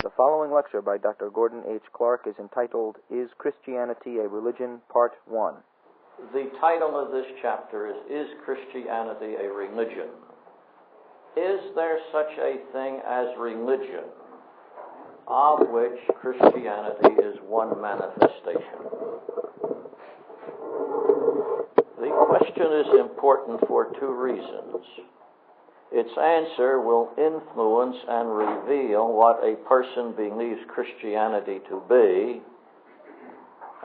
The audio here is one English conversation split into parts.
The following lecture by Dr. Gordon H. Clark is entitled, Is Christianity a Religion? Part 1. The title of this chapter is Christianity a Religion? Is there such a thing as religion, of which Christianity is one manifestation? The question is important for two reasons. Its answer will influence and reveal what a person believes Christianity to be,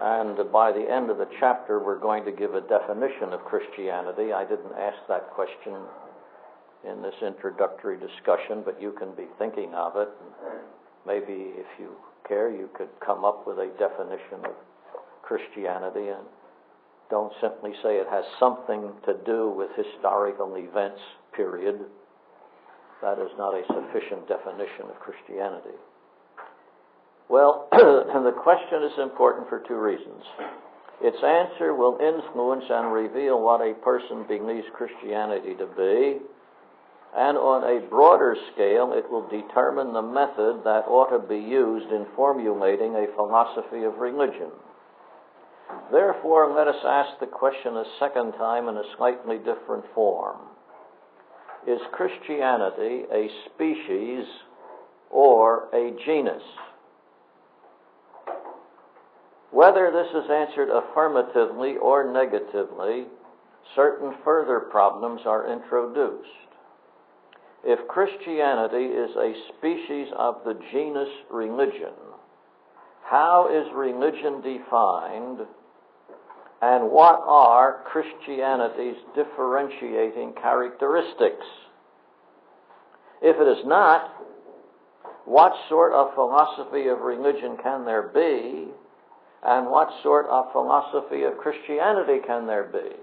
and by the end of the chapter we're going to give a definition of Christianity. I didn't ask that question in this introductory discussion, but you can be thinking of it. Maybe if you care, you could come up with a definition of Christianity, and don't simply say it has something to do with historical events, period. That is not a sufficient definition of Christianity. Well, the question is important for two reasons. Its answer will influence and reveal what a person believes Christianity to be, and on a broader scale, it will determine the method that ought to be used in formulating a philosophy of religion. Therefore, let us ask the question a second time in a slightly different form. Is Christianity a species or a genus? Whether this is answered affirmatively or negatively, certain further problems are introduced. If Christianity is a species of the genus religion, how is religion defined, and what are Christianity's differentiating characteristics? If it is not, what sort of philosophy of religion can there be, and what sort of philosophy of Christianity can there be?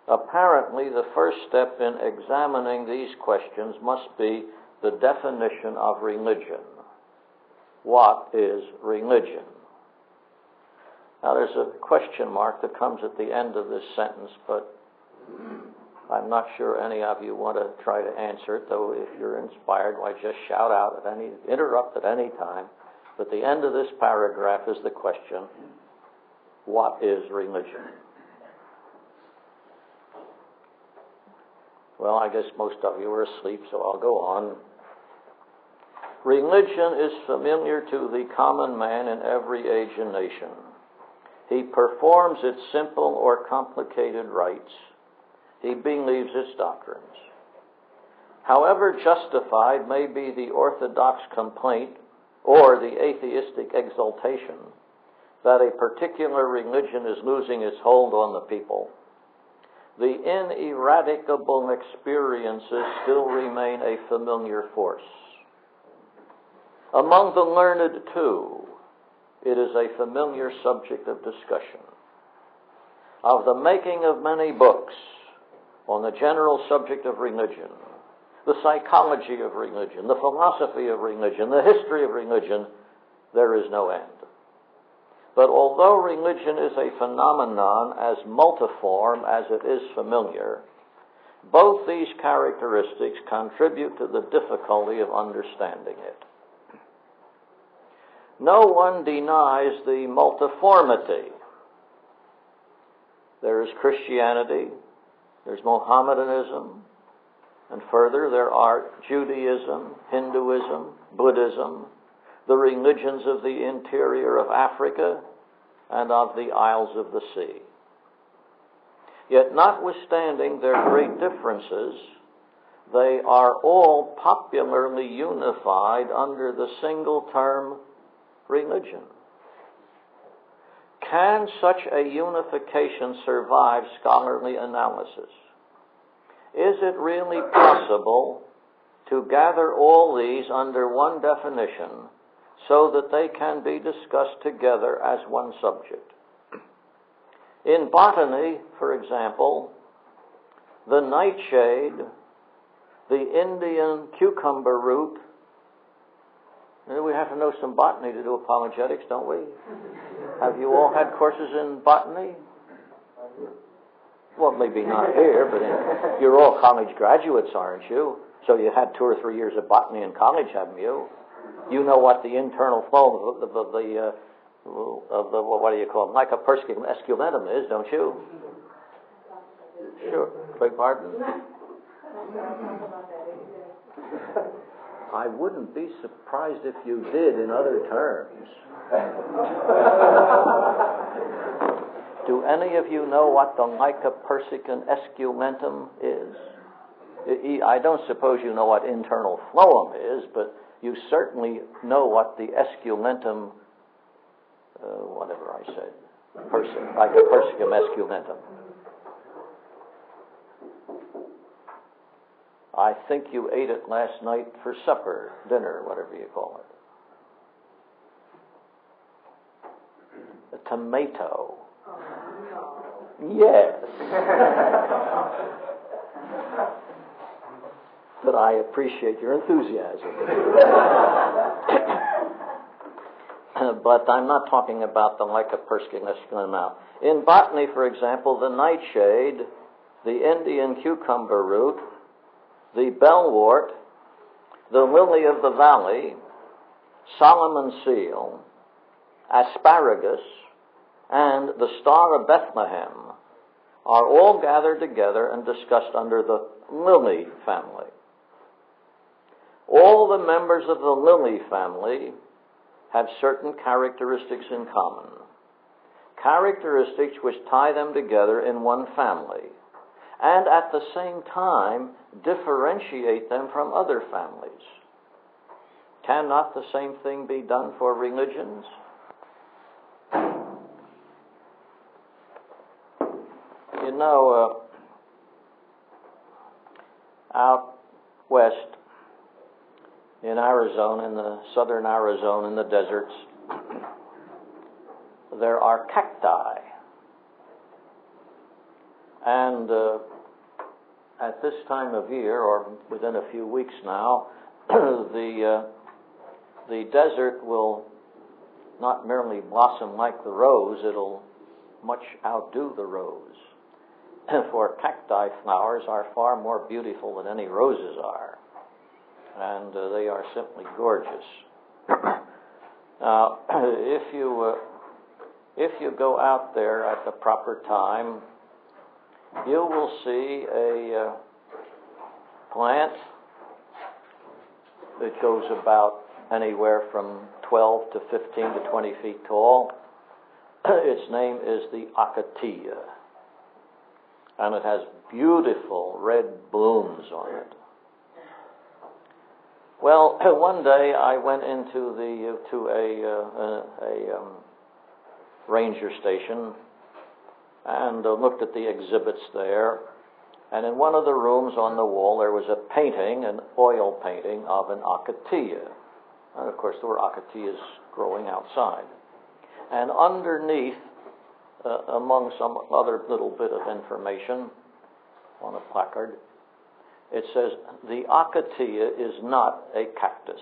Apparently, the first step in examining these questions must be the definition of religion. What is religion? Now, there's a question mark that comes at the end of this sentence, but I'm not sure any of you want to try to answer it, though if you're inspired, why just shout out interrupt at any time. But the end of this paragraph is the question, what is religion? Well, I guess most of you are asleep, so I'll go on. Religion is familiar to the common man in every age and nation. He performs its simple or complicated rites. He believes its doctrines. However justified may be the orthodox complaint or the atheistic exultation that a particular religion is losing its hold on the people, the ineradicable experiences still remain a familiar force. Among the learned, too, it is a familiar subject of discussion. Of the making of many books on the general subject of religion, the psychology of religion, the philosophy of religion, the history of religion, there is no end. But although religion is a phenomenon as multiform as it is familiar, both these characteristics contribute to the difficulty of understanding it. No one denies the multiformity. There is Christianity, there's Mohammedanism, and further there are Judaism, Hinduism, Buddhism, the religions of the interior of Africa and of the Isles of the Sea. Yet notwithstanding their great differences, they are all popularly unified under the single term religion. Can such a unification survive scholarly analysis? Is it really possible to gather all these under one definition so that they can be discussed together as one subject? In botany, for example, the nightshade, the Indian cucumber root, we have to know some botany to do apologetics, don't we? Have you all had courses in botany? Well, maybe not here, but you're all college graduates, aren't you? So you had 2 or 3 years of botany in college, haven't you? You know what the internal flow of the what do you call it, lycopersicum esculentum is, don't you? Sure. Beg pardon? I wouldn't be surprised if you did in other terms. Do any of you know what the lycopersicum esculentum is? I don't suppose you know what internal phloem is, but you certainly know what the esculentum, whatever I said, lycopersicum esculentum. I think you ate it last night for supper, dinner, whatever you call it. A tomato. Yes. But I appreciate your enthusiasm. But I'm not talking about the lycopersicum esculentum now. In botany, for example, the nightshade, the Indian cucumber root, the bellwort, the lily of the valley, Solomon seal, asparagus, and the Star of Bethlehem are all gathered together and discussed under the lily family. All the members of the lily family have certain characteristics in common, characteristics which tie them together in one family, and at the same time differentiate them from other families. Cannot the same thing be done for religions? You know, out west in Arizona, in the southern Arizona, in the deserts, there are cacti. And at this time of year, or within a few weeks now, the desert will not merely blossom like the rose, it'll much outdo the rose. For cacti flowers are far more beautiful than any roses are. And they are simply gorgeous. Now, if you go out there at the proper time, you will see a plant that goes about anywhere from 12 to 15 to 20 feet tall. Its name is the acacia, and it has beautiful red blooms on it. Well, one day I went into a ranger station and looked at the exhibits there. And in one of the rooms on the wall there was a painting, an oil painting of an acacia. And of course there were acacias growing outside. And underneath, among some other little bit of information on a placard, it says, the acacia is not a cactus.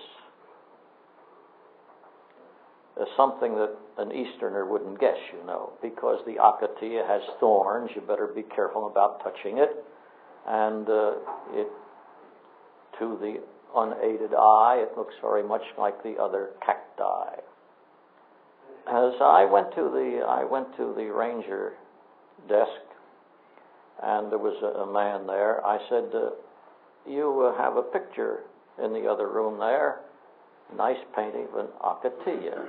Something that an Easterner wouldn't guess, you know, because the acacia has thorns. You better be careful about touching it. And it, to the unaided eye, it looks very much like the other cacti. So I went to the ranger desk, and there was a man there. I said, you have a picture in the other room there, nice painting of an acacia.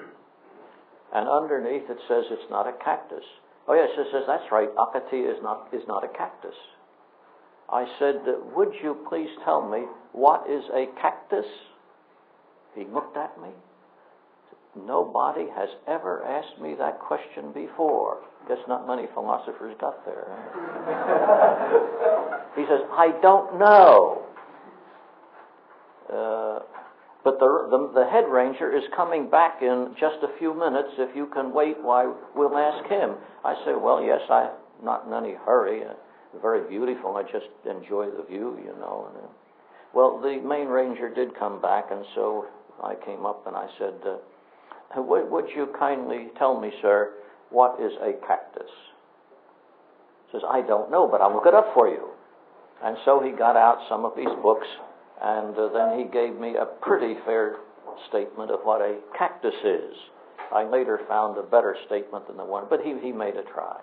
And underneath it says it's not a cactus. Oh yes, it says, that's right, acacia is not a cactus. I said, would you please tell me what is a cactus? He looked at me. Nobody has ever asked me that question before. Guess not many philosophers got there. He says, I don't know. But the head ranger is coming back in just a few minutes. If you can wait, why, we'll ask him. I say, well, yes, I'm not in any hurry. Very beautiful. I just enjoy the view, you know. Well, the main ranger did come back, and so I came up and I said, would you kindly tell me, sir, what is a cactus? He says, I don't know, but I'll look it up for you. And so he got out some of these books, and then he gave me a pretty fair statement of what a cactus is. I later found a better statement than the one, but he made a try.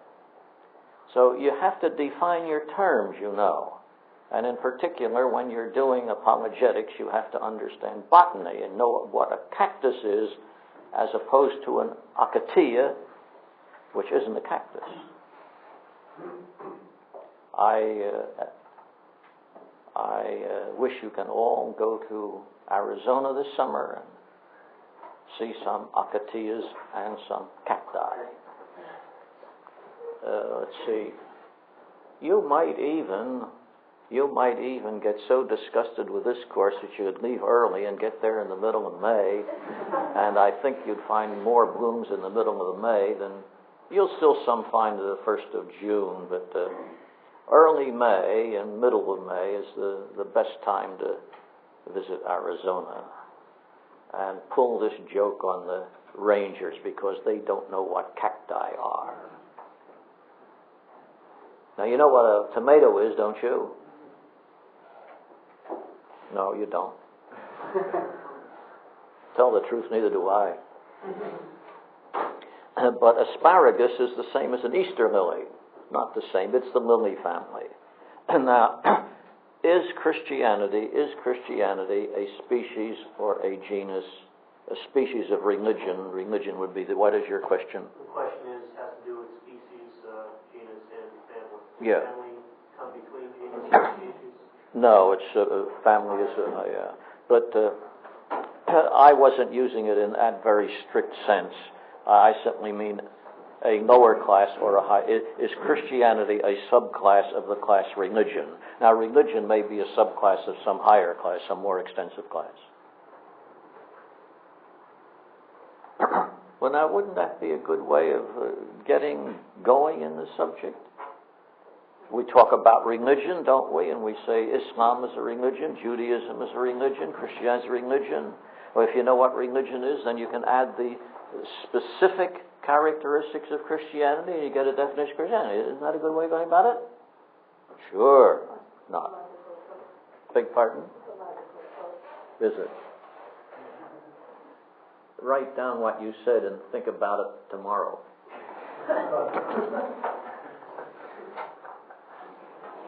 So you have to define your terms, you know. And in particular, when you're doing apologetics, you have to understand botany and know what a cactus is as opposed to an acacia, which isn't a cactus. I wish you can all go to Arizona this summer and see some acacias and some cacti. Let's see. You might even get so disgusted with this course that you would leave early and get there in the middle of May, and I think you'd find more blooms in the middle of May than you'll still some find the 1st of June, but early May and middle of May is the best time to visit Arizona and pull this joke on the rangers because they don't know what cacti are. Now, you know what a tomato is, don't you? No, you don't. Tell the truth, neither do I. But asparagus is the same as an Easter lily. Not the same, it's the lily family. And now, is Christianity a species or a genus, a species of religion? Religion would be what is your question? The question has to do with species, genus, and family. Yeah. Does family come between genus and species? No, it's family is but I wasn't using it in that very strict sense. I simply mean a lower class or a high. Is Christianity a subclass of the class religion? Now, religion may be a subclass of some higher class, some more extensive class. Well, now, wouldn't that be a good way of getting going in the subject? We talk about religion, don't we? And we say Islam is a religion, Judaism is a religion, Christianity is a religion. Well, if you know what religion is, then you can add the specific characteristics of Christianity and you get a definition of Christianity. Isn't that a good way of going about it? Sure. Not. Beg pardon? Is it? Write down what you said and think about it tomorrow.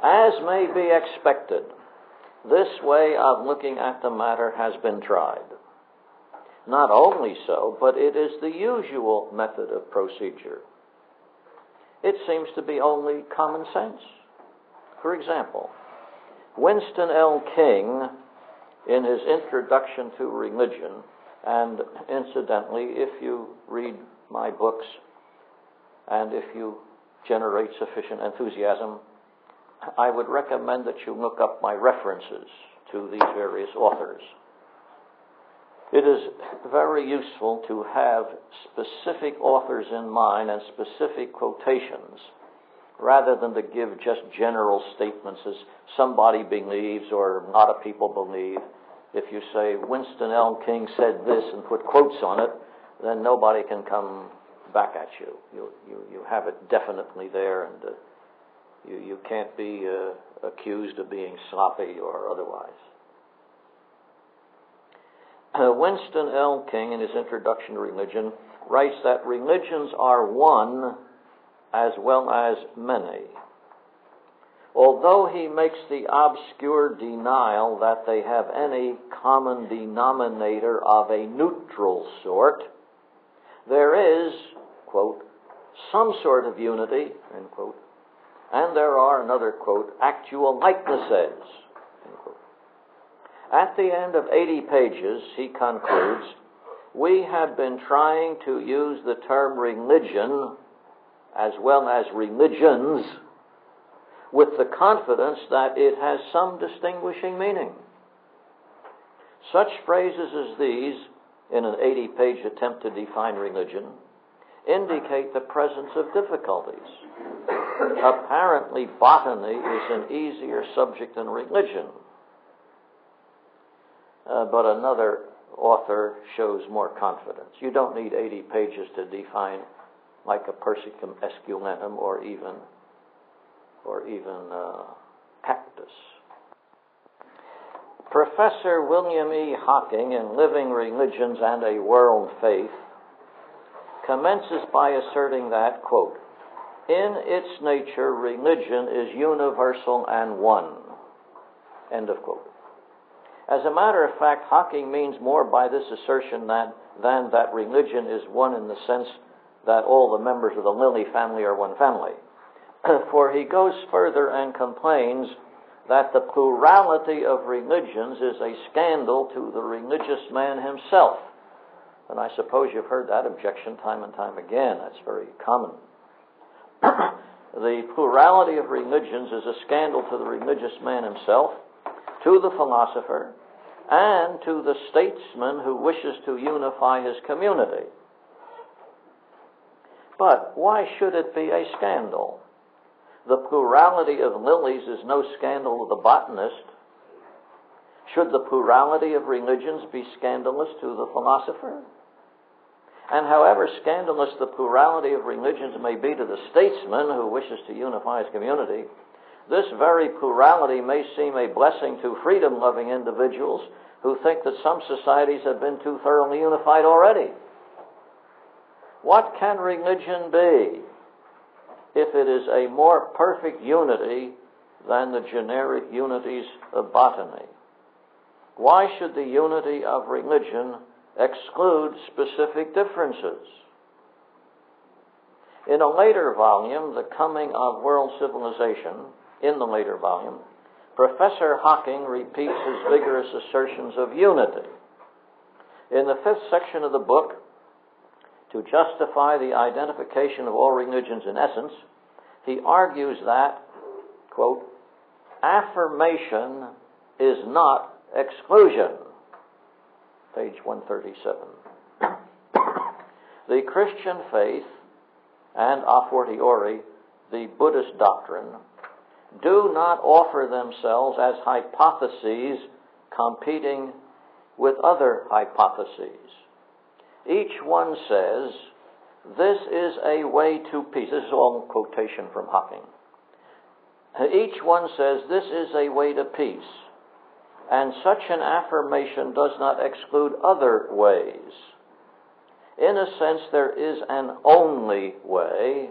As may be expected, this way of looking at the matter has been tried. Not only so, but it is the usual method of procedure. It seems to be only common sense. For example, Winston L. King, in his Introduction to Religion, and incidentally, if you read my books and if you generate sufficient enthusiasm, I would recommend that you look up my references to these various authors. It is very useful to have specific authors in mind and specific quotations rather than to give just general statements as somebody believes or a lot of people believe. If you say Winston L. King said this and put quotes on it, then nobody can come back at you. You have it definitely there, and you can't be accused of being sloppy or otherwise. Winston L. King, in his Introduction to Religion, writes that religions are one as well as many. Although he makes the obscure denial that they have any common denominator of a neutral sort, there is, quote, some sort of unity, end quote, and there are, another quote, actual likenesses, end quote. At the end of 80 pages, he concludes, we have been trying to use the term religion as well as religions with the confidence that it has some distinguishing meaning. Such phrases as these, in an 80-page attempt to define religion, indicate the presence of difficulties. Apparently, botany is an easier subject than religion. But another author shows more confidence. You don't need 80 pages to define like a persicum esculentum or even cactus. Professor William E. Hocking, in Living Religions and a World Faith, commences by asserting that, quote, in its nature, religion is universal and one, end of quote. As a matter of fact, Hocking means more by this assertion than that religion is one in the sense that all the members of the Lilly family are one family. For he goes further and complains that the plurality of religions is a scandal to the religious man himself. And I suppose you've heard that objection time and time again. That's very common. The plurality of religions is a scandal to the religious man himself, to the philosopher, and to the statesman who wishes to unify his community. But why should it be a scandal? The plurality of lilies is no scandal to the botanist. Should the plurality of religions be scandalous to the philosopher? And however scandalous the plurality of religions may be to the statesman who wishes to unify his community, this very plurality may seem a blessing to freedom-loving individuals who think that some societies have been too thoroughly unified already. What can religion be if it is a more perfect unity than the generic unities of botany? Why should the unity of religion exclude specific differences? In a later volume, The Coming of World Civilization, in the later volume, Professor Hocking repeats his vigorous assertions of unity. In the 5th section of the book, to justify the identification of all religions in essence, he argues that, quote, affirmation is not exclusion. Page 137. The Christian faith, and a fortiori, the Buddhist doctrine, do not offer themselves as hypotheses competing with other hypotheses. Each one says, this is a way to peace. This is all quotation from Hocking. Each one says, this is a way to peace. And such an affirmation does not exclude other ways. In a sense, there is an only way,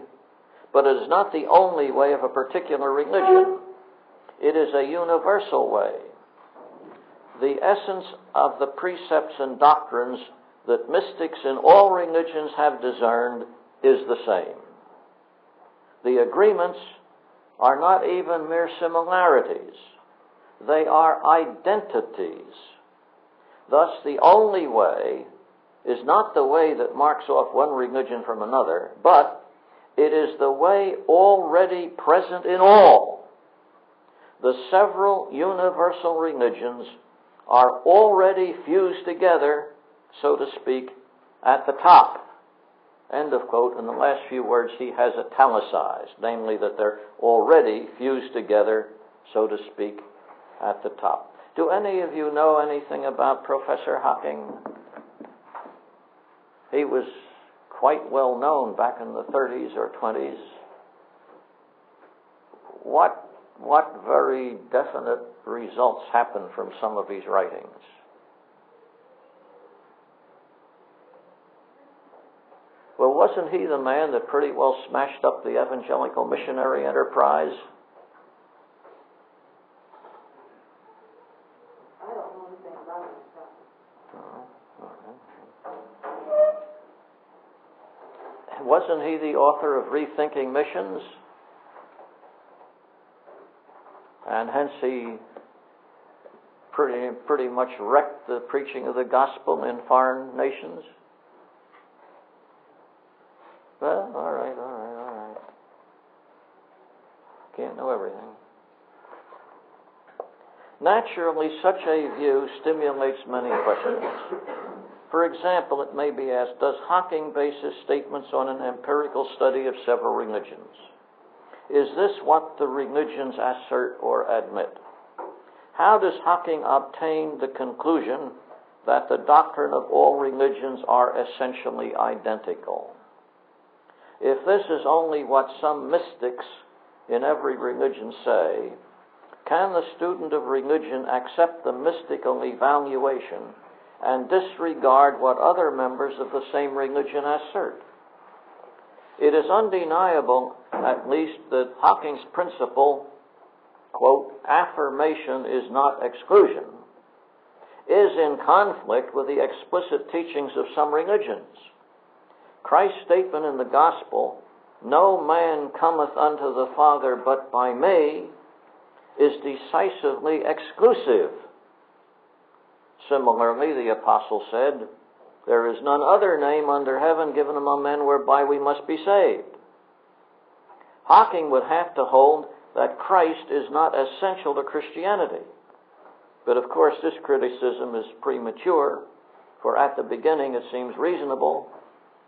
but it is not the only way of a particular religion. It is a universal way. The essence of the precepts and doctrines that mystics in all religions have discerned is the same. The agreements are not even mere similarities. They are identities. Thus, the only way is not the way that marks off one religion from another, but it is the way already present in all. The several universal religions are already fused together, so to speak, at the top. End of quote. In the last few words he has italicized, namely that they're already fused together, so to speak, at the top. Do any of you know anything about Professor Hocking? He was quite well known back in the 30s or 20s. What very definite results happened from some of his writings? Well, wasn't he the man that pretty well smashed up the evangelical missionary enterprise? I don't know anything about it. Wasn't he the author of Rethinking Missions? And hence he pretty much wrecked the preaching of the gospel in foreign nations? Well, all right. Can't know everything. Naturally, such a view stimulates many questions. For example, it may be asked, does Hocking base his statements on an empirical study of several religions? Is this what the religions assert or admit? How does Hocking obtain the conclusion that the doctrine of all religions are essentially identical? If this is only what some mystics in every religion say, can the student of religion accept the mystical evaluation and disregard what other members of the same religion assert? It is undeniable, at least, that Hawking's principle, quote, affirmation is not exclusion, is in conflict with the explicit teachings of some religions. Christ's statement in the gospel, "No man cometh unto the Father but by me," is decisively exclusive. Similarly, the apostle said, "There is none other name under heaven given among men whereby we must be saved." Hawking would have to hold that Christ is not essential to Christianity. But of course, this criticism is premature, for at the beginning it seems reasonable,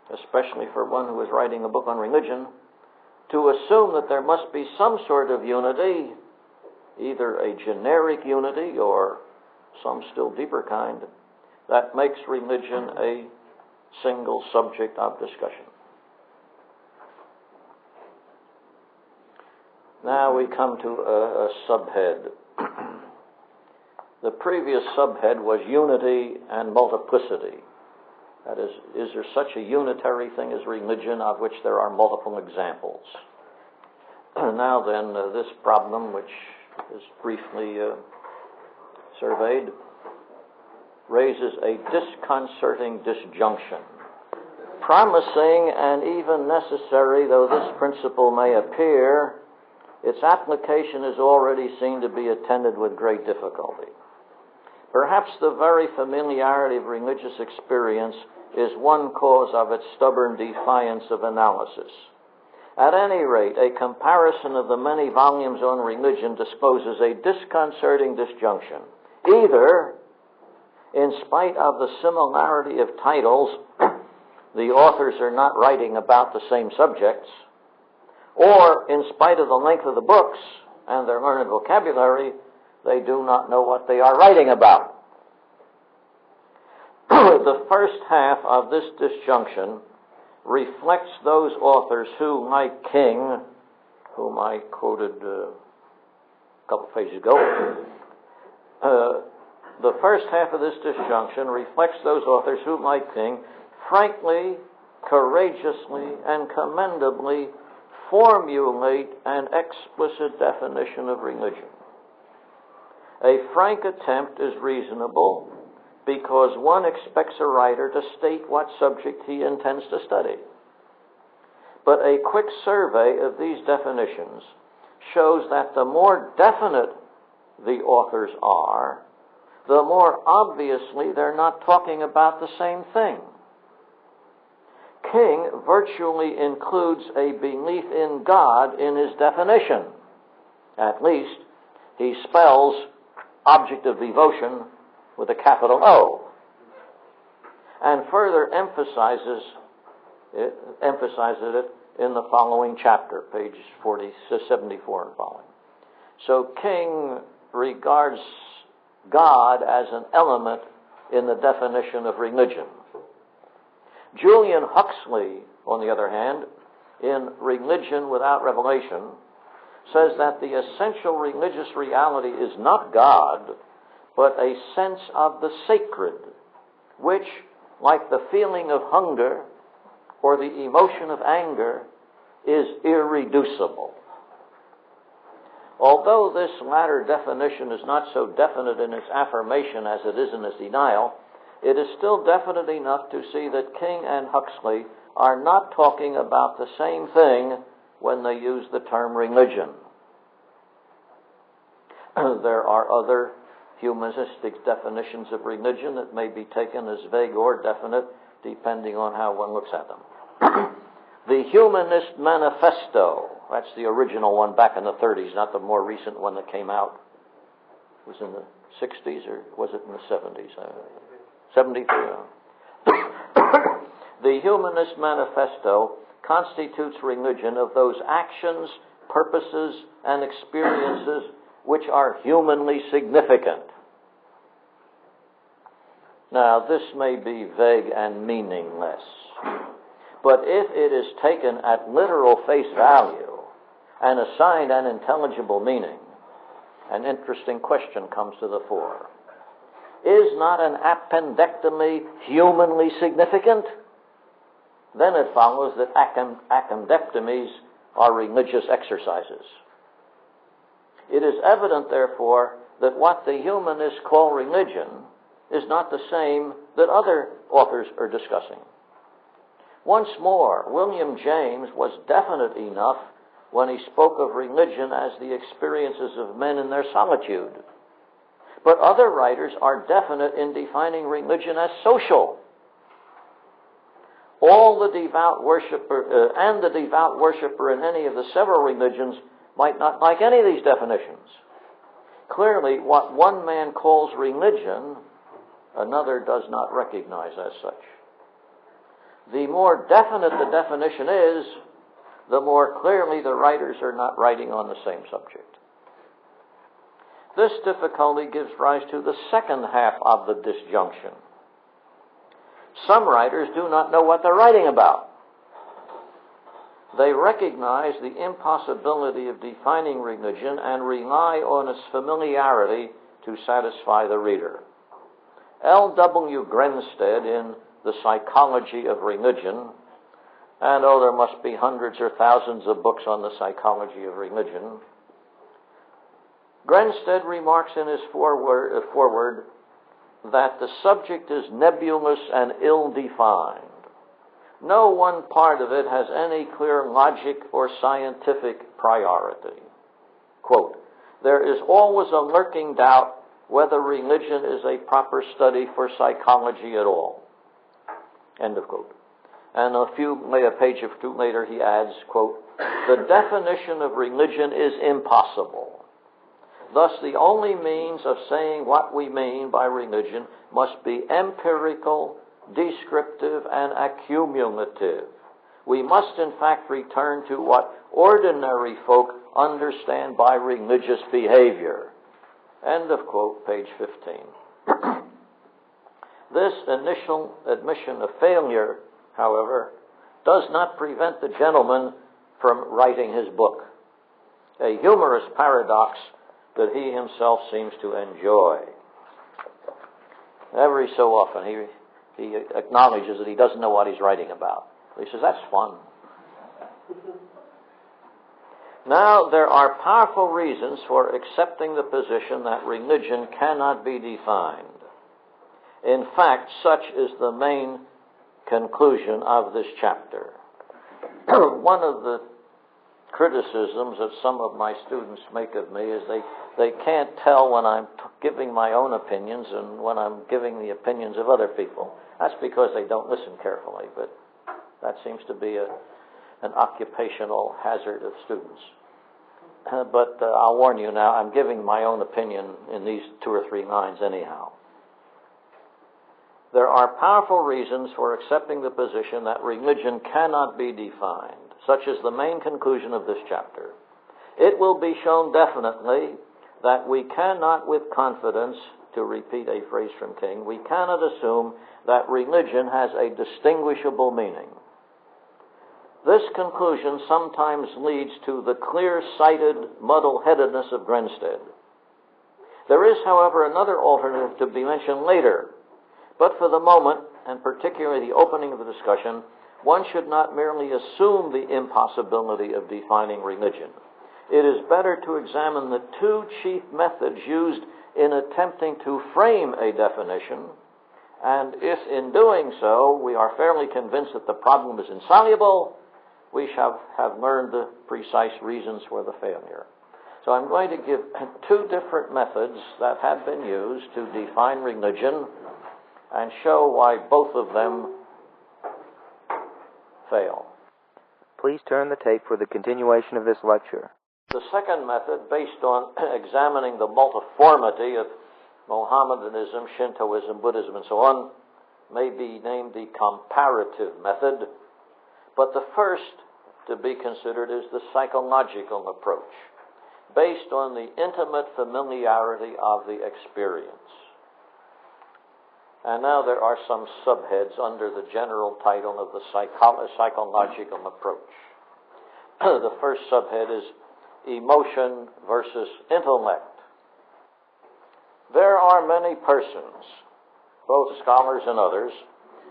especially for one who is writing a book on religion, to assume that there must be some sort of unity, either a generic unity or some still deeper kind, that makes religion a single subject of discussion. Now we come to a subhead. The previous subhead was unity and multiplicity. That is there such a unitary thing as religion of which there are multiple examples? Now then, this problem, which is briefly surveyed, raises a disconcerting disjunction. Promising and even necessary though this principle may appear, its application is already seen to be attended with great difficulty. Perhaps the very familiarity of religious experience is one cause of its stubborn defiance of analysis. At any rate, a comparison of the many volumes on religion discloses a disconcerting disjunction. Either, in spite of the similarity of titles, the authors are not writing about the same subjects, or in spite of the length of the books and their learned vocabulary, they do not know what they are writing about. The first half of this disjunction reflects those authors who, like King, whom I quoted a couple pages ago, the first half of this disjunction reflects those authors who, like King, frankly, courageously, and commendably formulate an explicit definition of religion. A frank attempt is reasonable because one expects a writer to state what subject he intends to study. But a quick survey of these definitions shows that the more definite the authors are, the more obviously they're not talking about the same thing. King virtually includes a belief in God in his definition. At least, he spells object of devotion with a capital O, and further emphasizes it in the following chapter, page 74 and following. So King regards God as an element in the definition of religion. Julian Huxley, on the other hand, in Religion Without Revelation, says that the essential religious reality is not God, but a sense of the sacred, which, like the feeling of hunger or the emotion of anger, is irreducible. Although this latter definition is not so definite in its affirmation as it is in its denial, it is still definite enough to see that King and Huxley are not talking about the same thing when they use the term religion. There are other humanistic definitions of religion that may be taken as vague or definite, depending on how one looks at them. The Humanist Manifesto, that's the original one back in the 30s, not the more recent one that came out. It was in the 60s, or was it in the 70s? 73. The Humanist Manifesto constitutes religion of those actions, purposes, and experiences which are humanly significant. Now, this may be vague and meaningless, but if it is taken at literal face value and assigned an intelligible meaning, an interesting question comes to the fore. Is not an appendectomy humanly significant? Then it follows that appendectomies are religious exercises. It is evident, therefore, that what the humanists call religion is not the same that other authors are discussing. Once more, William James was definite enough when he spoke of religion as the experiences of men in their solitude. But other writers are definite in defining religion as social. All the devout worshiper and the devout worshiper in any of the several religions might not like any of these definitions. Clearly, what one man calls religion, another does not recognize as such. The more definite the definition is, the more clearly the writers are not writing on the same subject. This difficulty gives rise to the second half of the disjunction. Some writers do not know what they're writing about. They recognize the impossibility of defining religion and rely on its familiarity to satisfy the reader. L.W. Grenstead, in The Psychology of Religion, and there must be hundreds or thousands of books on the psychology of religion, Grenstead remarks in his foreword that the subject is nebulous and ill-defined. No one part of it has any clear logic or scientific priority. Quote, there is always a lurking doubt whether religion is a proper study for psychology at all. End of quote. And a page or two later he adds, quote, the definition of religion is impossible. Thus, the only means of saying what we mean by religion must be empirical, descriptive, and accumulative. We must, in fact, return to what ordinary folk understand by religious behavior. End of quote, page 15. This initial admission of failure, however, does not prevent the gentleman from writing his book, a humorous paradox that he himself seems to enjoy. Every so often he acknowledges that he doesn't know what he's writing about. He says, that's fun. Now, there are powerful reasons for accepting the position that religion cannot be defined. In fact, such is the main conclusion of this chapter. One of the criticisms that some of my students make of me is they can't tell when I'm giving my own opinions and when I'm giving the opinions of other people. That's because they don't listen carefully, but that seems to be an occupational hazard of students. But I'll warn you now, I'm giving my own opinion in these 2 or 3 lines anyhow. There are powerful reasons for accepting the position that religion cannot be defined, such as the main conclusion of this chapter. It will be shown definitely that we cannot with confidence, to repeat a phrase from King, we cannot assume that religion has a distinguishable meaning. This conclusion sometimes leads to the clear-sighted muddle-headedness of Grenstead. There is, however, another alternative to be mentioned later, but for the moment, and particularly the opening of the discussion, one should not merely assume the impossibility of defining religion. It is better to examine the 2 chief methods used in attempting to frame a definition, and if in doing so we are fairly convinced that the problem is insoluble, we shall have learned the precise reasons for the failure. So I'm going to give 2 different methods that have been used to define religion and show why both of them fail. Please turn the tape for the continuation of this lecture. The second method, based on examining the multiformity of Mohammedanism, Shintoism, Buddhism, and so on, may be named the comparative method, but the first to be considered is the psychological approach, based on the intimate familiarity of the experience. And now there are some subheads under the general title of the psychological approach. The first subhead is emotion versus intellect. There are many persons, both scholars and others,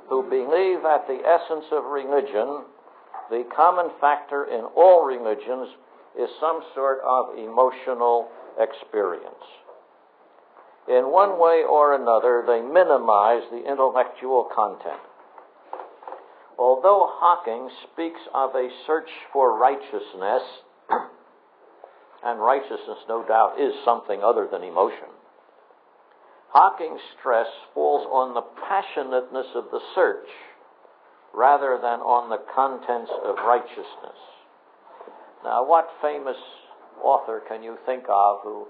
who believe that the essence of religion, the common factor in all religions, is some sort of emotional experience. In one way or another, they minimize the intellectual content. Although Hawking speaks of a search for righteousness, and righteousness, no doubt, is something other than emotion, Hawking's stress falls on the passionateness of the search rather than on the contents of righteousness. Now, what famous author can you think of who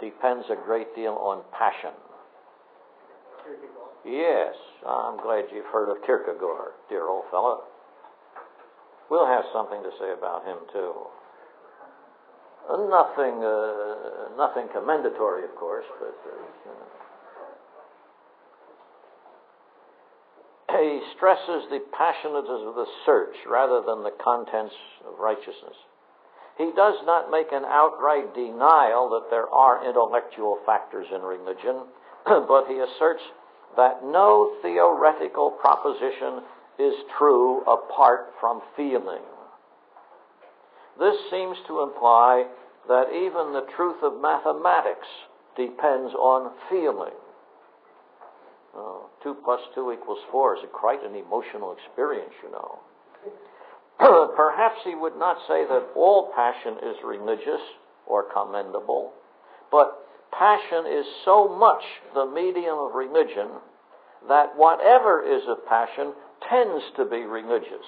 depends a great deal on passion? Yes, I'm glad you've heard of Kierkegaard, dear old fellow. We'll have something to say about him, too. Nothing commendatory, of course, but he stresses the passionateness of the search rather than the contents of righteousness. He does not make an outright denial that there are intellectual factors in religion, but he asserts that no theoretical proposition is true apart from feeling. This seems to imply that even the truth of mathematics depends on feeling. 2 plus 2 equals 4 is quite an emotional experience, you know. Perhaps he would not say that all passion is religious or commendable, but passion is so much the medium of religion that whatever is of passion tends to be religious.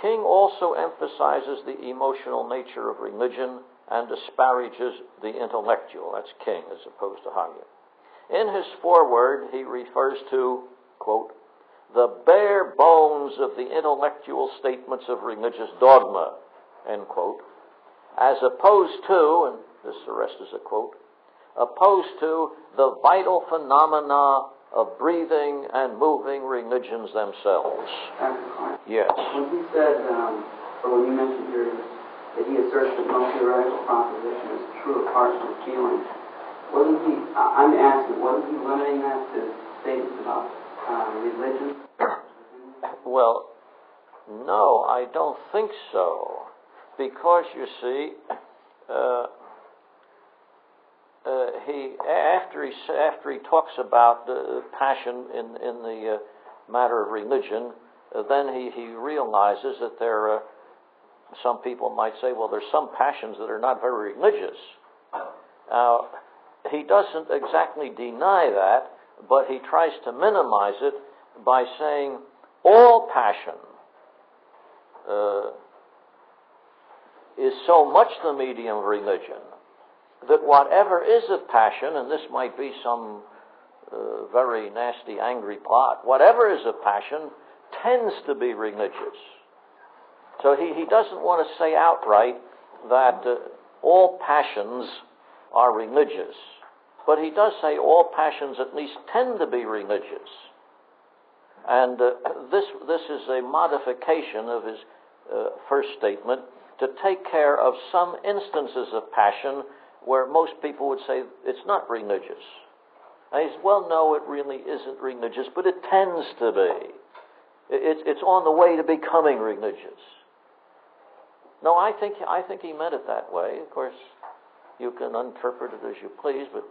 King also emphasizes the emotional nature of religion and disparages the intellectual. That's King as opposed to Hogg. In his foreword, he refers to, quote, the bare bones of the intellectual statements of religious dogma, end quote, as opposed to, and the rest is a quote, opposed to the vital phenomena of breathing and moving religions themselves. Yes. When he said, or when you mentioned here, that he asserts that no theoretical proposition is true apart from feeling, wasn't he, I'm asking, wasn't he limiting that to statements about religion? Well, no, I don't think so. Because, you see, after he talks about passion in the matter of religion, then he realizes that there are some people might say, well, there's some passions that are not very religious. He doesn't exactly deny that, but he tries to minimize it by saying all passion is so much the medium of religion that whatever is of passion, and this might be some very nasty, angry plot, whatever is of passion tends to be religious. So he doesn't want to say outright that all passions are religious, but he does say all passions at least tend to be religious. And this is a modification of his first statement to take care of some instances of passion where most people would say it's not religious. And he says, well, no, it really isn't religious, but it tends to be. It's on the way to becoming religious. No, I think he meant it that way. Of course, you can interpret it as you please, but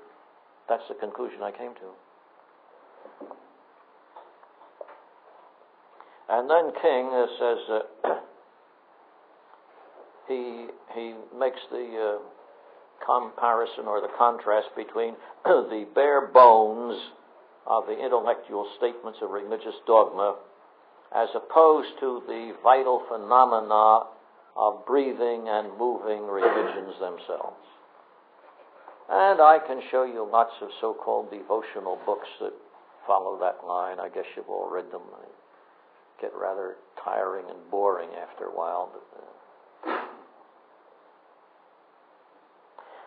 that's the conclusion I came to. And then King says he makes the comparison or the contrast between the bare bones of the intellectual statements of religious dogma as opposed to the vital phenomena of breathing and moving religions themselves. And I can show you lots of so-called devotional books that follow that line. I guess you've all read them. They get rather tiring and boring after a while.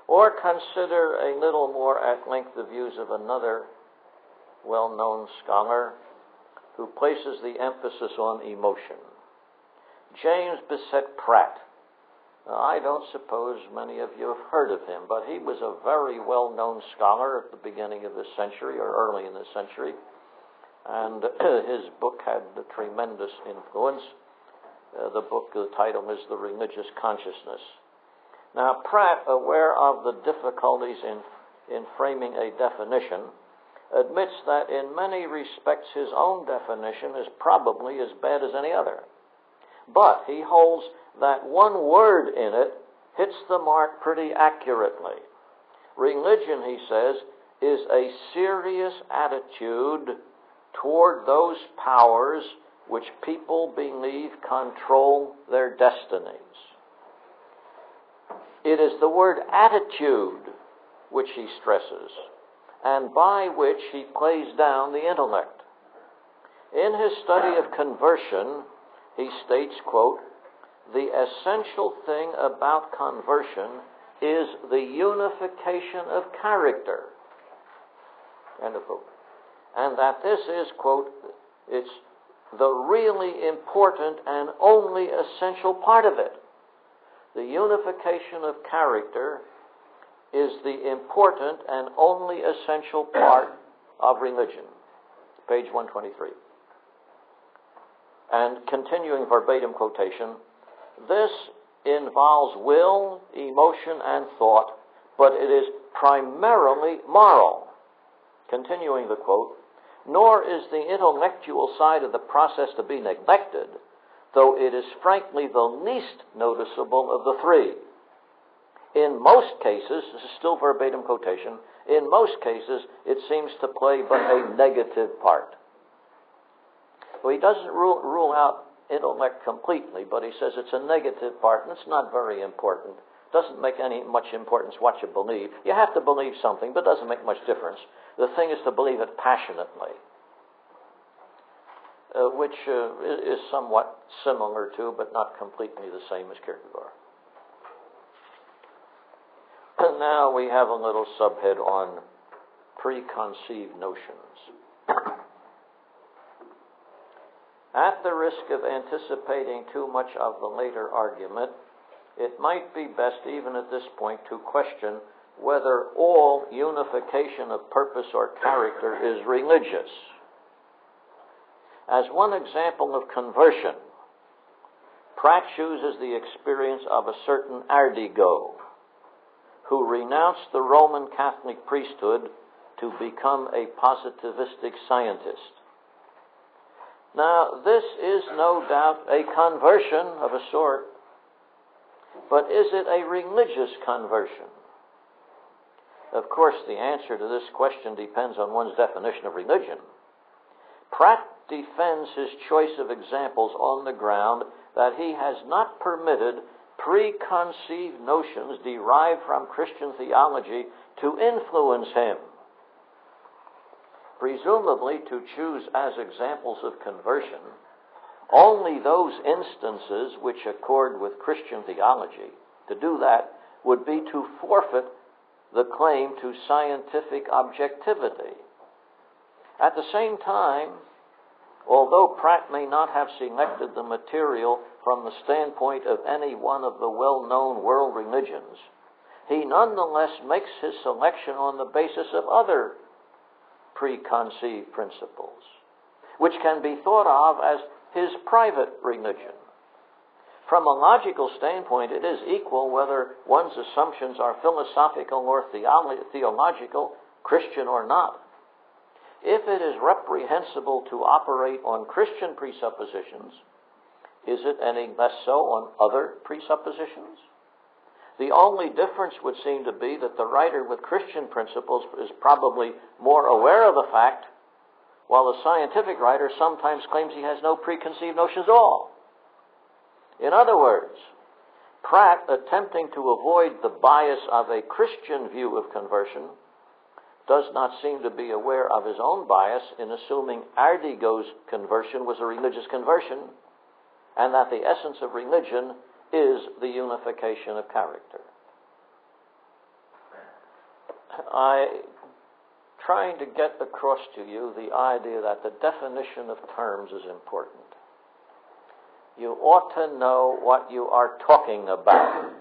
Or consider a little more at length the views of another well-known scholar who places the emphasis on emotion. James Bissett Pratt I don't suppose many of you have heard of him, but he was a very well-known scholar at the beginning of this century, or early in this century, and his book had a tremendous influence. The title is The Religious Consciousness. Now, Pratt, aware of the difficulties in framing a definition, admits that in many respects his own definition is probably as bad as any other. But he holds that one word in it hits the mark pretty accurately. Religion, he says, is a serious attitude toward those powers which people believe control their destinies. It is the word attitude which he stresses, and by which he plays down the intellect. In his study of conversion, he states, quote, "The essential thing about conversion is the unification of character," end of quote. And that this is, quote, it's the really important and only essential part of it. The unification of character is the important and only essential part of religion. Page 123. And continuing verbatim quotation, "This involves will, emotion, and thought, but it is primarily moral." Continuing the quote, "Nor is the intellectual side of the process to be neglected, though it is frankly the least noticeable of the three. In most cases," this is still verbatim quotation, "in most cases it seems to play but a negative part." Well, he doesn't rule out intellect completely, but he says it's a negative part, and it's not very important. It doesn't make much importance what you believe. You have to believe something, but it doesn't make much difference. The thing is to believe it passionately, which is somewhat similar to, but not completely the same as Kierkegaard. And now we have a little subhead on preconceived notions. At the risk of anticipating too much of the later argument, it might be best even at this point to question whether all unification of purpose or character is religious. As one example of conversion, Pratt chooses the experience of a certain Ardigo, who renounced the Roman Catholic priesthood to become a positivistic scientist. Now, this is no doubt a conversion of a sort, but is it a religious conversion? Of course, the answer to this question depends on one's definition of religion. Pratt defends his choice of examples on the ground that he has not permitted preconceived notions derived from Christian theology to influence him. Presumably to choose as examples of conversion only those instances which accord with Christian theology. To do that would be to forfeit the claim to scientific objectivity. At the same time, although Pratt may not have selected the material from the standpoint of any one of the well-known world religions, he nonetheless makes his selection on the basis of other preconceived principles, which can be thought of as his private religion. From a logical standpoint, it is equal whether one's assumptions are philosophical or theological, Christian or not. If it is reprehensible to operate on Christian presuppositions, is it any less so on other presuppositions? The only difference would seem to be that the writer with Christian principles is probably more aware of the fact, while the scientific writer sometimes claims he has no preconceived notions at all. In other words, Pratt, attempting to avoid the bias of a Christian view of conversion, does not seem to be aware of his own bias in assuming Ardigo's conversion was a religious conversion, and that the essence of religion is the unification of character. I'm trying to get across to you the idea that the definition of terms is important. You ought to know what you are talking about.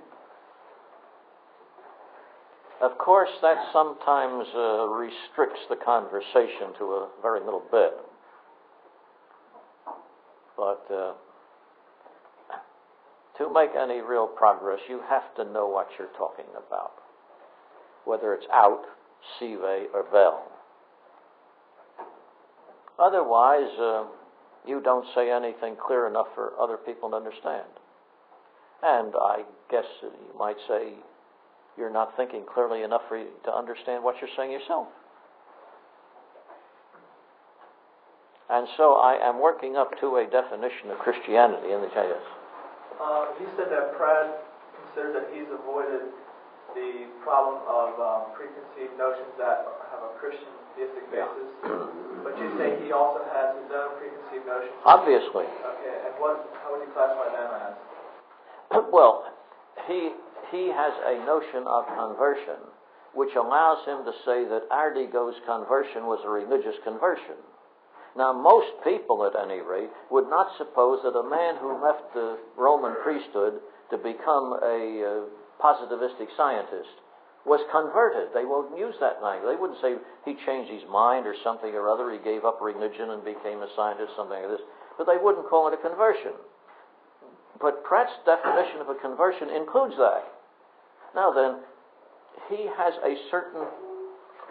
Of course, that sometimes restricts the conversation to a very little bit. But to make any real progress, you have to know what you're talking about, whether it's out, sive, or vel. Otherwise, you don't say anything clear enough for other people to understand. And I guess you might say you're not thinking clearly enough for you to understand what you're saying yourself. And so I am working up to a definition of Christianity in the JS. You said that Pratt considers that he's avoided the problem of preconceived notions that have a Christian theistic basis. But you say he also has his own preconceived notions. Obviously. Okay, and how would you classify them as? Well, he has a notion of conversion which allows him to say that Ardigo's conversion was a religious conversion. Now, most people, at any rate, would not suppose that a man who left the Roman priesthood to become a positivistic scientist was converted. They won't use that language. They wouldn't say he changed his mind or something or other, he gave up religion and became a scientist, something like this. But they wouldn't call it a conversion. But Pratt's definition of a conversion includes that. Now then, he has a certain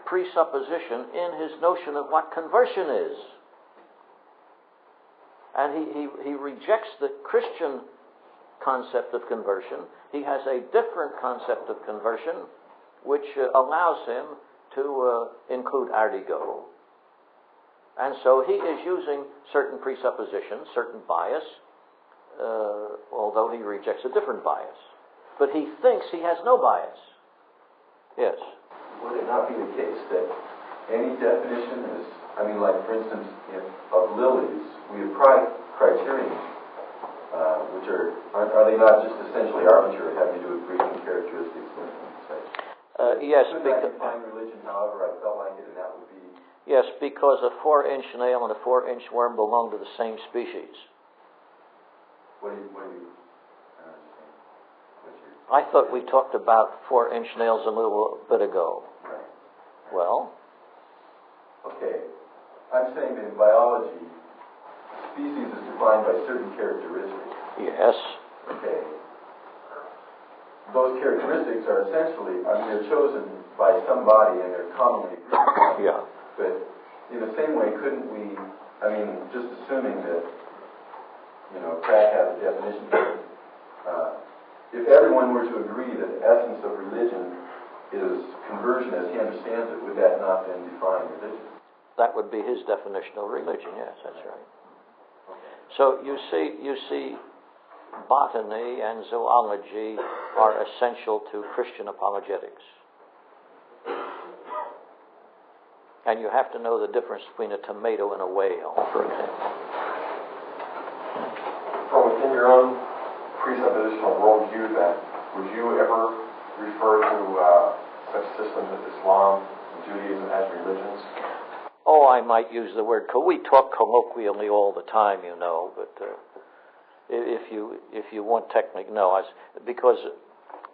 presupposition in his notion of what conversion is. And he rejects the Christian concept of conversion. He has a different concept of conversion which allows him to include Ardigo. And so he is using certain presuppositions, certain bias, although he rejects a different bias. But he thinks he has no bias. Yes? Would it not be the case that any definition is, like for instance, of lilies, we apply criterion, which are they not just essentially arbitrary, having to do with breeding characteristics, for instance? Yes. Could I define religion however I felt like it, and that would be... Yes, because a 4-inch nail and a 4-inch worm belong to the same species. What do you I don't understand. I thought we talked about 4-inch nails a little bit ago. Right. Well? Okay. I'm saying that in biology, species is defined by certain characteristics. Yes. Okay. Those characteristics are essentially, they're chosen by somebody and they're commonly agreed. Yeah. But in the same way, couldn't we, just assuming that, Pratt has a definition for it, if everyone were to agree that the essence of religion is conversion as he understands it, would that not then define religion? That would be his definition of religion, yes, that's right. So you see, botany and zoology are essential to Christian apologetics. And you have to know the difference between a tomato and a whale, for example. From within your own presuppositional worldview, then, would you ever refer to such systems as Islam and Judaism as religions? Oh, I might use the word. We talk colloquially all the time, but if you want technique, no, because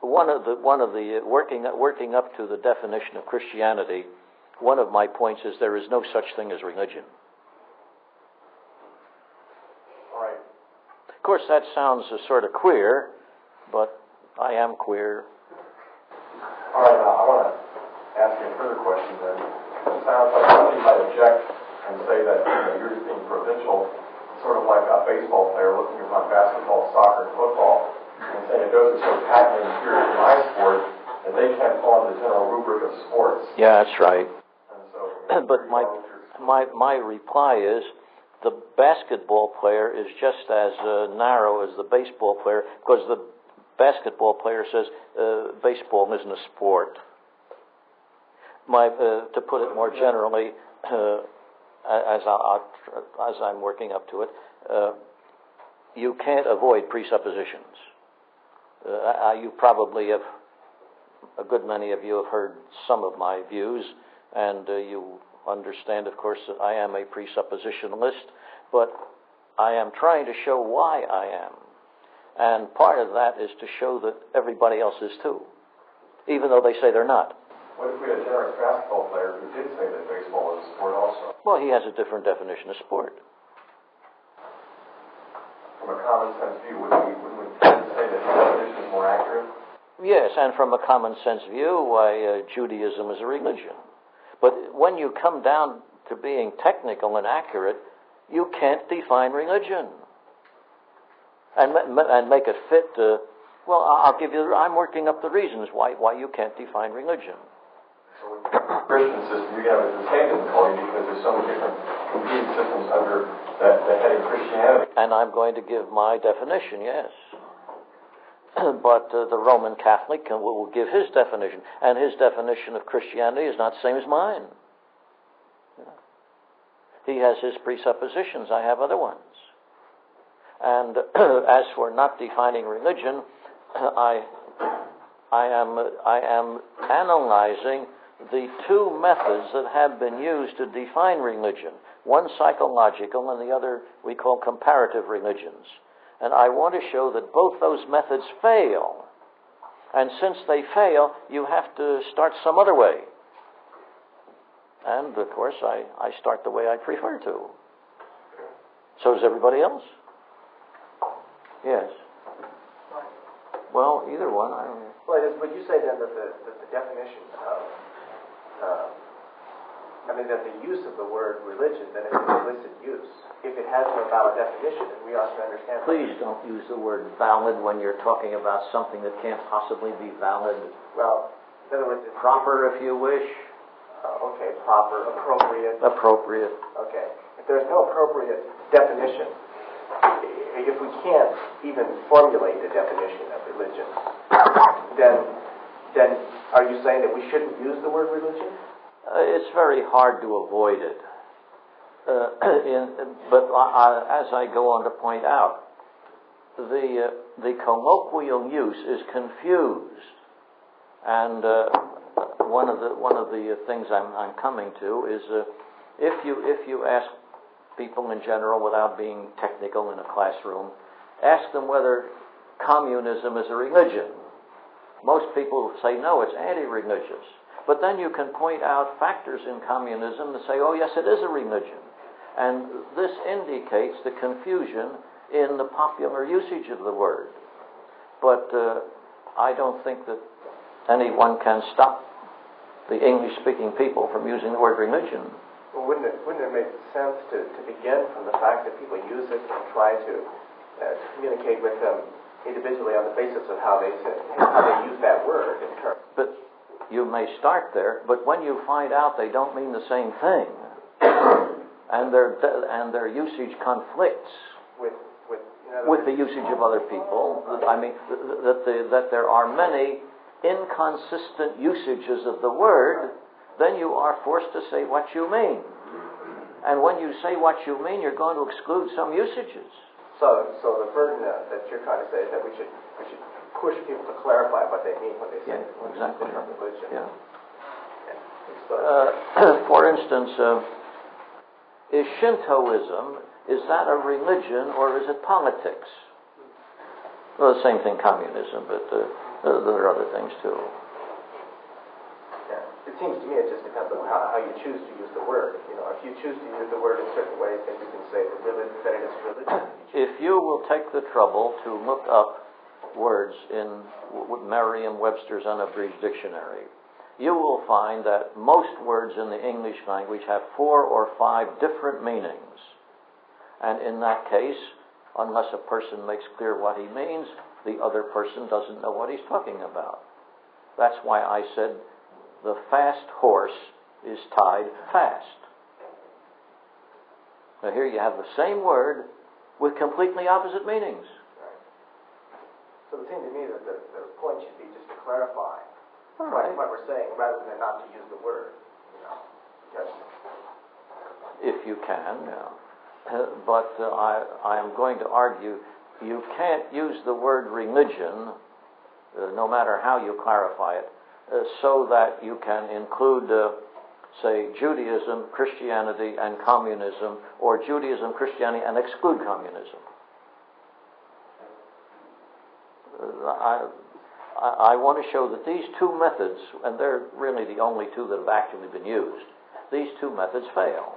one of the working up to the definition of Christianity, one of my points is there is no such thing as religion. All right. Of course, that sounds sort of queer, but I am queer. All right, now I want to ask you a further question then. It sounds like somebody might object and say that you're just being provincial, sort of like a baseball player looking upon basketball, soccer, and football, and saying those are so patently inferior to my sport that they can't fall into the general rubric of sports. Yeah, that's right. And so, but my reply is the basketball player is just as narrow as the baseball player, because the basketball player says baseball isn't a sport. To put it more generally, as I'm working up to it, you can't avoid presuppositions. You probably have, a good many of you have heard some of my views, and you understand, of course, that I am a presuppositionalist, but I am trying to show why I am. And part of that is to show that everybody else is too, even though they say they're not. What if we had a generous basketball player who did say that baseball is a sport also? Well, he has a different definition of sport. From a common sense view, wouldn't we tend to say that his definition is more accurate? Yes, and from a common sense view, why Judaism is a religion. But when you come down to being technical and accurate, you can't define religion and make it fit. Well, I'm working up the reasons why you can't define religion. So with the Christian system, you have a distinct difficulty because there's so many different competing systems under the heading Christianity. And I'm going to give my definition, yes. But the Roman Catholic will give his definition, and his definition of Christianity is not the same as mine. He has his presuppositions, I have other ones. And as for not defining religion, I am analyzing the two methods that have been used to define religion. One psychological and the other we call comparative religions. And I want to show that both those methods fail. And since they fail, you have to start some other way. And, of course, I start the way I prefer to. So does everybody else? Yes. Well, either one. Well, would you say then that the definition of, that the use of the word religion, then is an illicit use? If it has no valid definition, and we also understand... Please don't use the word valid when you're talking about something that can't possibly be valid. Well, in other words... Proper, if you wish. Okay, proper, appropriate. Appropriate. Okay. If there's no appropriate definition, if we can't even formulate a definition of religion, then are you saying that we shouldn't use the word religion? It's very hard to avoid it. But as I go on to point out, the colloquial use is confused, and one of the things I'm coming to is if you ask people in general, without being technical in a classroom, ask them whether communism is a religion. Most people say no, it's anti-religious. But then you can point out factors in communism that say, oh yes, it is a religion. And this indicates the confusion in the popular usage of the word. But I don't think that anyone can stop the English-speaking people from using the word religion. Well, wouldn't it make sense to begin from the fact that people use it and try to communicate with them individually on the basis of how they use that word in terms? But you may start there, but when you find out they don't mean the same thing, and their usage conflicts with the usage of other people, I mean that there are many inconsistent usages of the word, then you are forced to say what you mean. And when you say what you mean, you're going to exclude some usages. So the burden that you're trying to say is that we should push people to clarify what they mean when they say exactly. the term religion. Yeah. For instance, is Shintoism, is that a religion or is it politics? Well, the same thing, communism, but there are other things too. Yeah. It seems to me it just depends on how you choose to use the word. If you choose to use the word in certain ways, then you can say that it is religion. If you will take the trouble to look up words in Merriam-Webster's Unabridged Dictionary, you will find that most words in the English language have 4 or 5 different meanings. And in that case, unless a person makes clear what he means, the other person doesn't know what he's talking about. That's why I said the fast horse is tied fast. Now here you have the same word with completely opposite meanings. Right. So it seems to me that the point should be just to clarify what we're saying rather than not to use the word. If you can, yeah. But I am going to argue you can't use the word religion, no matter how you clarify it, so that you can include say Judaism, Christianity, and communism, or Judaism, Christianity, and exclude communism. I want to show that these two methods, and they're really the only two that have actually been used, these two methods fail.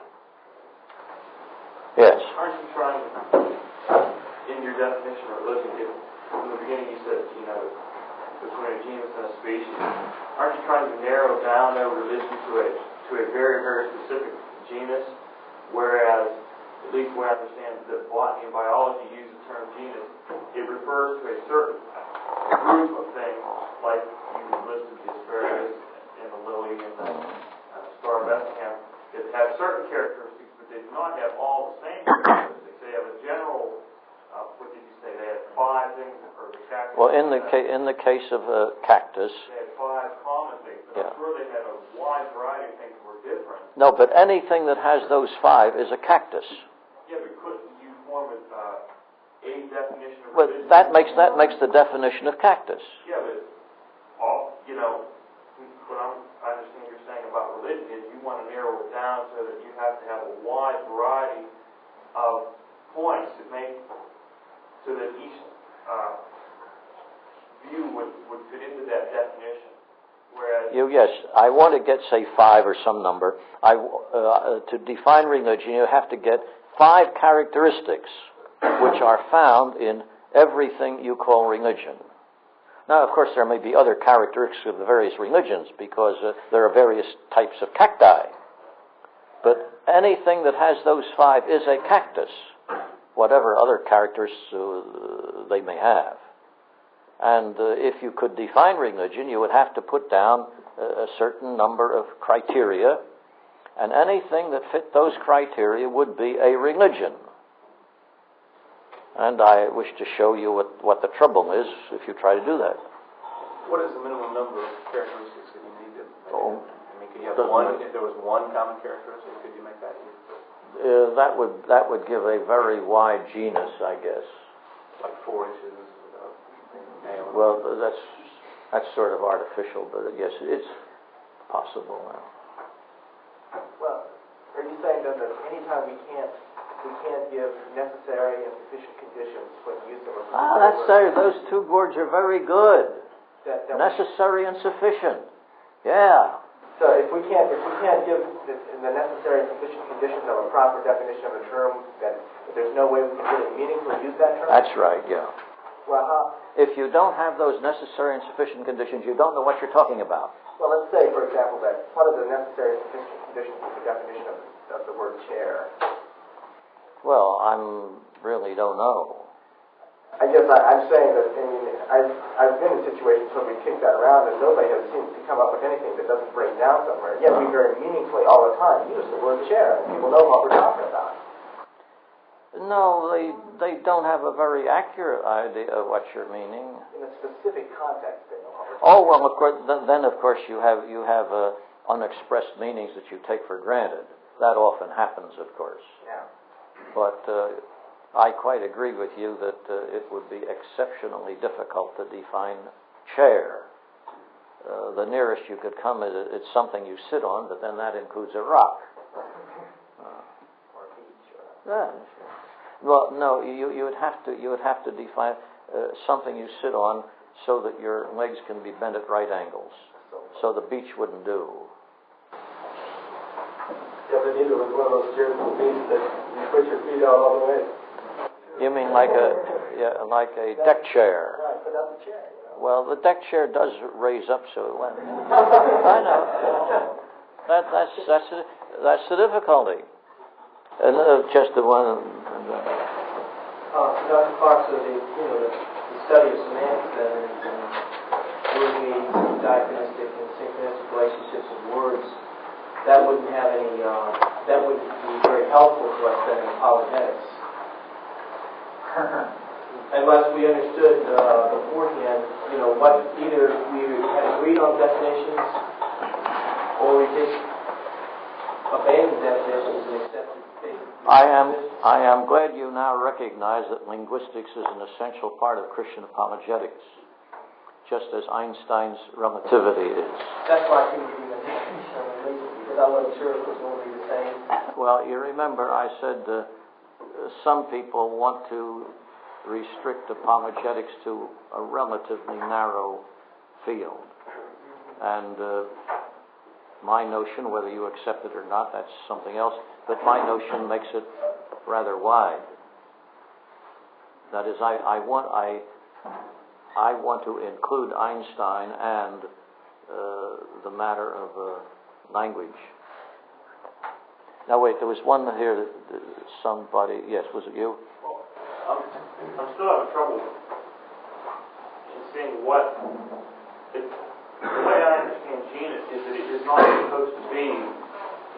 Yes? Aren't you trying, in your definition of religion, in the beginning you said, between a genus and a species, aren't you trying to narrow down their religion to a very, very specific genus, whereas, at least where I understand that botany and biology use the term genus, it refers to a certain group of things, like you listed the asparagus and the lily and the star of Bethlehem, that have certain characteristics, but they do not have all the same characteristics. They have a general, what did you say, they had 5 things, or the cactus. Well, in the case of a cactus, they had 5 common things, but I'm sure they had a wide variety of things that were different. No, but anything that has those 5 is a cactus. Yeah, but couldn't you form a definition of Well, religion? that makes the definition of cactus. Yeah, but what I understand you're saying about religion is you want to narrow it down so that you have to have a wide variety of points to make, so that each view would fit into that definition. Whereas Yes, I want to get, say, 5 or some number. To define religion, you have to get 5 characteristics which are found in everything you call religion. Now, of course, there may be other characteristics of the various religions because there are various types of cacti. But anything that has those 5 is a cactus, whatever other characters they may have. And if you could define religion, you would have to put down a certain number of criteria, and anything that fit those criteria would be a religion. And I wish to show you what the trouble is if you try to do that. What is the minimum number of characteristics that you need to make? Oh, I mean, could you have one, if there was one common characteristic, could you make that use? that would give a very wide genus, I guess. Like 4 inches of nail? Well, that's sort of artificial, but yes, it's possible now. Well, are you saying then that anytime we can't give necessary and sufficient conditions for the use of a particular word? Those 2 words are very good. Necessary and sufficient. Yeah. So if we can't give the necessary and sufficient conditions of a proper definition of a term, then there's no way we can really meaningfully use that term? That's right, yeah. Well, how? If you don't have those necessary and sufficient conditions, you don't know what you're talking about. Well, let's say, for example, that one of the necessary and sufficient conditions is the definition of the word chair. Well, really don't know. I guess I'm saying that, I've been in situations where we kick that around and nobody has seemed to come up with anything that doesn't break down somewhere. Yet we very meaningfully all the time use the word chair, and people know what we're talking about. No, they don't have a very accurate idea of what you're meaning. In a specific context, they know what we're talking Oh, well, of course, then of course you have unexpressed meanings that you take for granted. That often happens, of course. Yeah. But I quite agree with you that it would be exceptionally difficult to define chair. The nearest you could come is it's something you sit on, but then that includes a rock. Or beach. Yeah. Well, no, you would have to define something you sit on so that your legs can be bent at right angles. So the beach wouldn't do. Yeah, but neither was one of those chairs on the beach that you put your feet out all the way. You mean like a deck chair? Right, but that's a chair. Well, the deck chair does raise up, so it went. I know. That's the difficulty. And just the one. Dr. Clark says the study of semantics then and word meaning, diachronistic and synchronistic relationships of words, that wouldn't have any. That wouldn't be very helpful to us then in apologetics. Unless we understood beforehand, what either we had agreed on definitions, or we just abandoned definitions and accepted basic. I am glad you now recognize that linguistics is an essential part of Christian apologetics, just as Einstein's relativity is. That's why I couldn't give you a definition of religion. because I wasn't sure if it was going to be the same. Well, you remember I said some people want to restrict apologetics to a relatively narrow field. And my notion, whether you accept it or not, that's something else, but my notion makes it rather wide. That is, I want to include Einstein and the matter of language. Now wait, there was one here, somebody, yes, was it you? Well, I'm still having trouble in seeing what, the way I understand genus is that it is not supposed to be,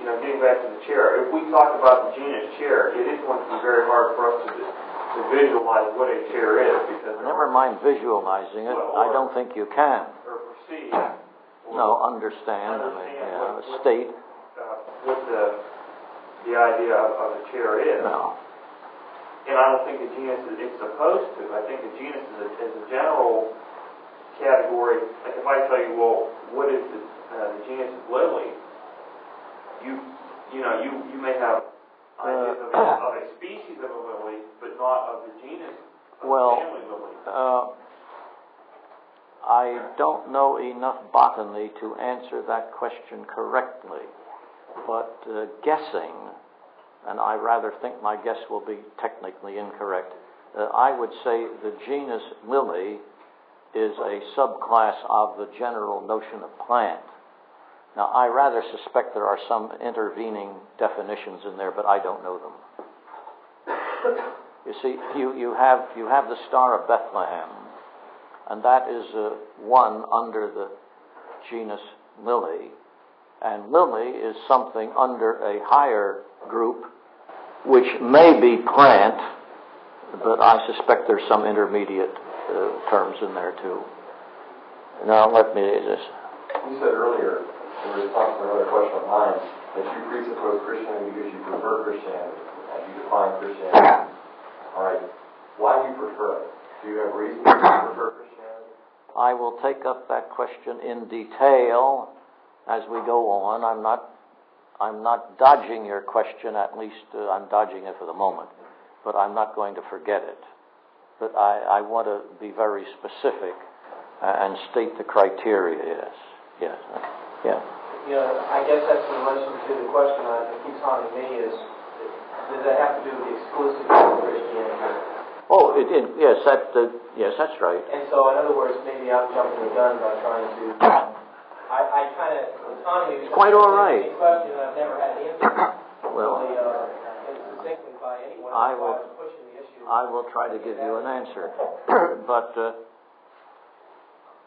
getting back to the chair. If we talk about the genus chair, it is going to be very hard for us to visualize what a chair is, because never mind visualizing it. I don't think you can. Or perceive. No, understand state. What the idea of a chair is. No. And I don't think a genus is supposed to. I think a genus is a general category. Like if I tell you, well, what is the genus of lily? You may have ideas of a species of a lily, but not of the genus of family lily. I don't know enough botany to answer that question correctly, but guessing, and I rather think my guess will be technically incorrect, I would say the genus lily is a subclass of the general notion of plant. Now, I rather suspect there are some intervening definitions in there, but I don't know them. You see, you have the Star of Bethlehem, and that is one under the genus lily, and lily is something under a higher group, which may be plant, but I suspect there's some intermediate terms in there too. Now, let me just... You said earlier, in response to another question of mine, that you presuppose Christianity because you prefer Christianity, and you define Christianity. All right. Why do you prefer it? Do you have reasons to prefer Christianity? I will take up that question in detail as we go on. I'm not dodging your question, at least I'm dodging it for the moment, but I'm not going to forget it. But I want to be very specific and state the criteria, yes. Yeah. I guess that's in relation to the question that keeps haunting me is, does that have to do with the exclusivity of Christianity? Oh, it did. Yes, that's right. And so, in other words, maybe I'm jumping the gun by trying to... I kind of... It's haunting me. It's quite all right. It's a question that I've never had an answer to. Well, succinctly by anyone. I will pushing the issue. I will try to give you an answer. But...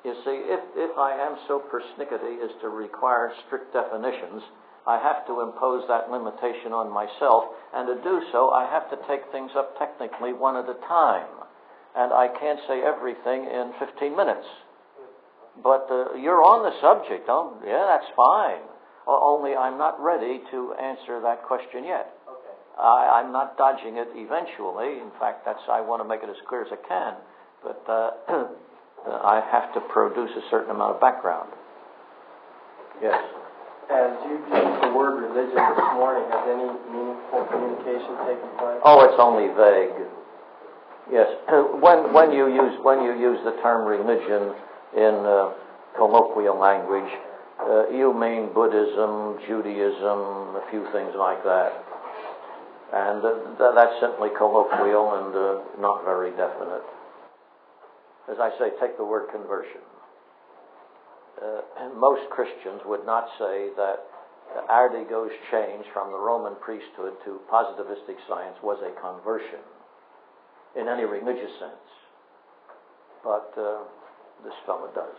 you see, if I am so persnickety as to require strict definitions, I have to impose that limitation on myself, and to do so, I have to take things up technically one at a time. And I can't say everything in 15 minutes. But you're on the subject. Oh, yeah, that's fine. Only I'm not ready to answer that question yet. Okay. I'm not dodging it eventually. In fact, I want to make it as clear as I can. But... I have to produce a certain amount of background. Yes. As you used the word religion this morning, has any meaningful communication taken place? Oh, it's only vague. Yes. When you use the term religion in colloquial language, you mean Buddhism, Judaism, a few things like that. And that's simply colloquial and not very definite. As I say, take the word conversion. Most Christians would not say that Ardigo's change from the Roman priesthood to positivistic science was a conversion in any religious sense. But this fellow does.